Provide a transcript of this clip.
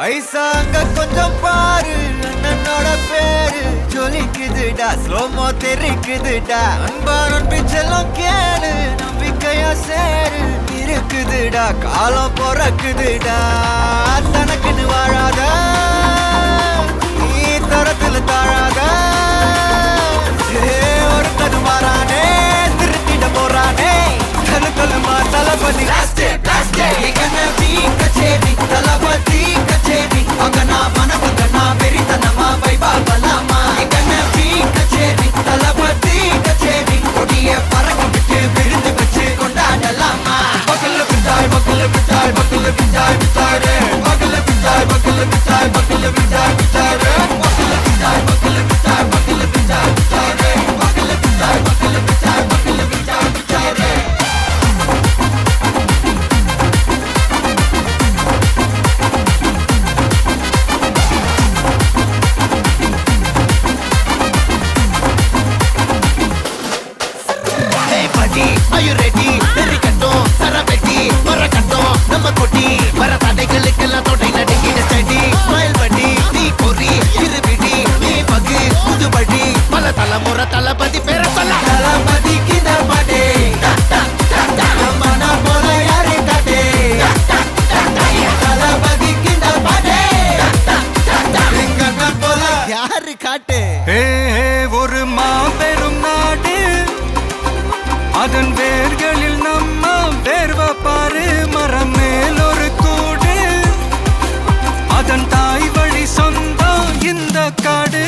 ஐசாங்க கொஞ்சம் பாரு அண்ணனோட பேரு ஜொலிக்குதுடா ஸ்லோமோ தெரிக்குதுடா அன்பாரன் பிச்செல்லாம் கேளு நம்பிக்கையா சேரு இருக்குதுடா காலம் பொறக்குதுடா தனக்குன்னு வாழாத நீ தரத்துல தாழாத ஒருத்தனு மாறானே திருத்திட போறானே கலுமா தளபதி கச்சேரி தளபதி கச்சேரி அங்கனா மனவங்கனா வெறித்தனமா வைபா பலாமா கச்சேரி தளபதி கச்சேரி கொடிய பறக்க விட்டு விருந்து வச்சு கொண்டாடலாமா பக்கல்ல விட்டாய் பக்கல்ல விட்டாய் பக்கல்ல விட்டாய் விட்டாரே பக்கல்ல விட்டாய் பக்கல்ல விட்டாய் பக்கல்ல விட்டாய் விட்டாரே பக்கல்ல விட்டாய் பக்கல்ல விட்டாய் பக்கல்ல விட்டாய் விட்டாரே பக்கல்ல விட்டாய் பக்கல்ல விட்டாய் பக்கல்ல விட்டாய் விட்டாரே Are you ready? Derikattom, Saraveti, Varakattom, Namma Koti, Varathadegalukkellam thodai nadikida steady, smile buddy, nee kori, iruvidi, nee pagi, pudubadi, pala thalamura thalapathy pera solla, thalapathy kinda pade, namana pola yare kate, thalapathy kinda pade, engana pola yaru kate. ஒரு மாபெரும் நாடு அதன் வேர்களில் நம்ம வேர்வ பாரு மரம் மேல் ஒரு கூடு அதன் தாய் வழி சொந்தம் இந்த காடு